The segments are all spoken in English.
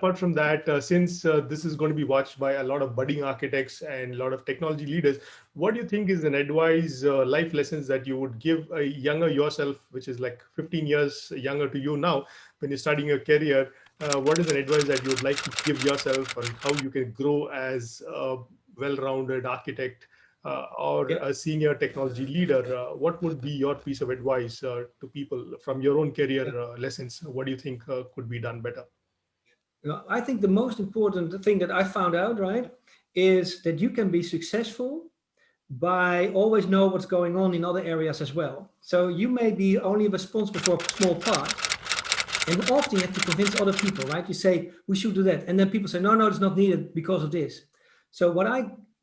apart from that, since this is going to be watched by a lot of budding architects and a lot of technology leaders, what do you think is an advice, life lessons that you would give a younger yourself, which is like 15 years younger to you now, when you're starting your career? What is an advice that you would like to give yourself on how you can grow as a well-rounded architect or Yeah. a senior technology leader? What would be your piece of advice to people from your own career lessons? What do you think could be done better? I think the most important thing that I found out, right, is that you can be successful by always know what's going on in other areas as well. So you may be only responsible for a small part, and often you have to convince other people, right? You say, we should do that. And then people say, no, it's not needed because of this. So what I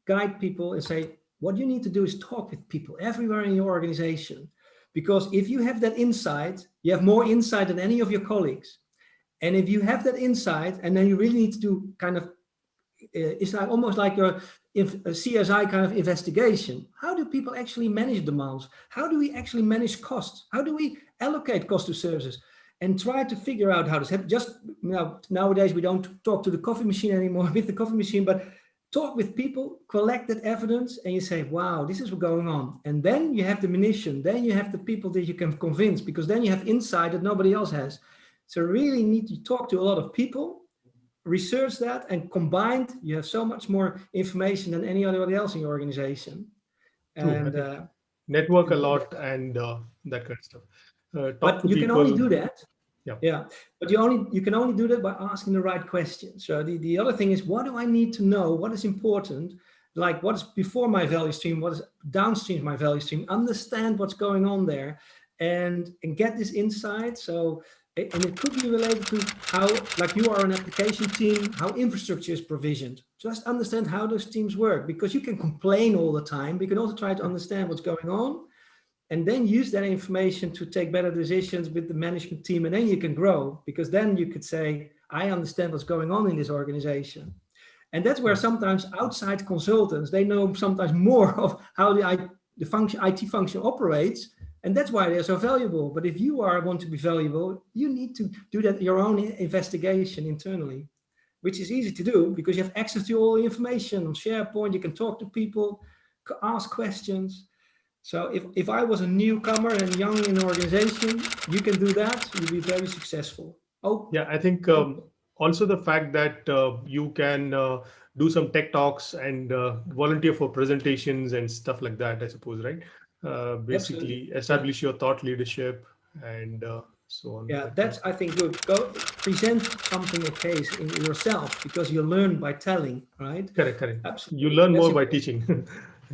guide people and say, what you need to do is talk with people everywhere in your organization. Because if you have that insight, you have more insight than any of your colleagues. And if you have that insight, and then you really need to do kind of, it's like almost like a CSI kind of investigation. How do people actually manage demands? How do we actually manage costs? How do we allocate cost to services? And try to figure out how this happens. Just nowadays, we don't talk to the coffee machine anymore with the coffee machine, but talk with people, collect that evidence, and you say, wow, this is what's going on. And then you have the munition, then you have the people that you can convince, because then you have insight that nobody else has. So really need to talk to a lot of people, research that, and combined, you have so much more information than anybody else in your organization. True. And network a lot and that kind of stuff. Talk but to you can only people. do that. Yeah. But you can only do that by asking the right questions. So the other thing is, what do I need to know? What is important? Like, what is before my value stream? What is downstream of my value stream? Understand what's going on there, and get this insight. So, and it could be related to how, like, you are an application team, how infrastructure is provisioned. Just understand how those teams work, because you can complain all the time. We can also try to understand what's going on, and then use that information to take better decisions with the management team. And then you can grow, because then you could say, I understand what's going on in this organization. And that's where sometimes outside consultants, they know sometimes more of how the IT function operates. And that's why they're so valuable. But if you want to be valuable, you need to do that your own investigation internally, which is easy to do because you have access to all the information on SharePoint. You can talk to people, ask questions. So if I was a newcomer and young in an organization, you can do that. You'll be very successful. Oh, yeah. I think also the fact that you can do some tech talks and volunteer for presentations and stuff like that, I suppose, right? Basically absolutely. establish your thought leadership and so on. Yeah, that's, I think, good. Go present something, a case in yourself, because you learn by telling, right? Correct. Absolutely. You learn That's more by important. teaching.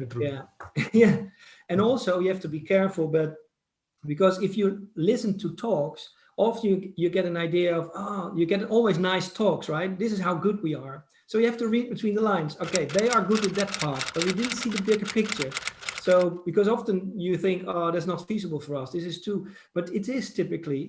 True. Yeah, yeah. And also you have to be careful, but because if you listen to talks, often you get an idea of, you get always nice talks, right? This is how good we are. So you have to read between the lines. Okay, they are good at that part, but we didn't see the bigger picture. So, because often you think, that's not feasible for us. This is too, but it is typically,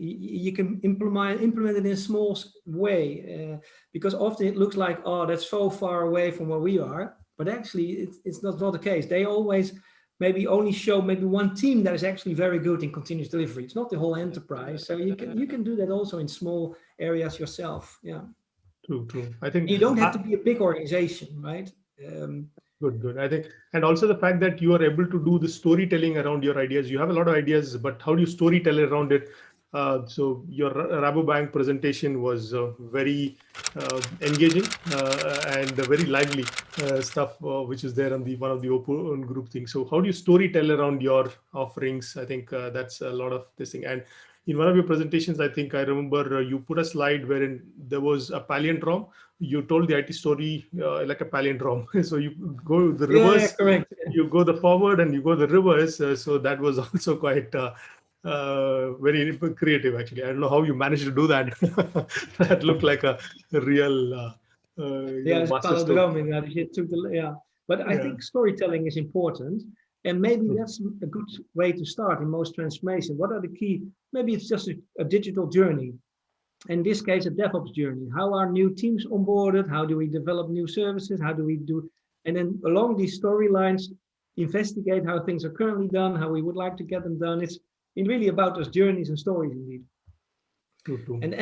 you can implement it in a small way, because often it looks like, that's so far away from where we are, but actually it's not the case. They always maybe only show maybe one team that is actually very good in continuous delivery. It's not the whole enterprise. So you can do that also in small areas yourself. Yeah. True. I think You don't have to be a big organization, right? good. I think, and also the fact that you are able to do the storytelling around your ideas. You have a lot of ideas, but how do you storytell around it? So your Rabobank presentation was very engaging and very lively stuff, which is there on the one of the open group things. So how do you storytell around your offerings? I think that's a lot of this thing. And in one of your presentations, I think I remember you put a slide wherein there was a palindrome. You told the IT story like a palindrome. So you go the Yeah, reverse, correct. you go the forward, and you go the reverse. So that was also quite very creative, actually. I don't know how you managed to do that. That looked like a real, Yeah, it's masterstroke. palindrome. Yeah. But I Yeah. think storytelling is important. And maybe that's a good way to start in most transformation. What are the key? Maybe it's just a digital journey. In this case, a DevOps journey. How are new teams onboarded? How do we develop new services? How do we do? And then along these storylines, investigate how things are currently done, how we would like to get them done. It's really about those journeys and stories indeed. True. And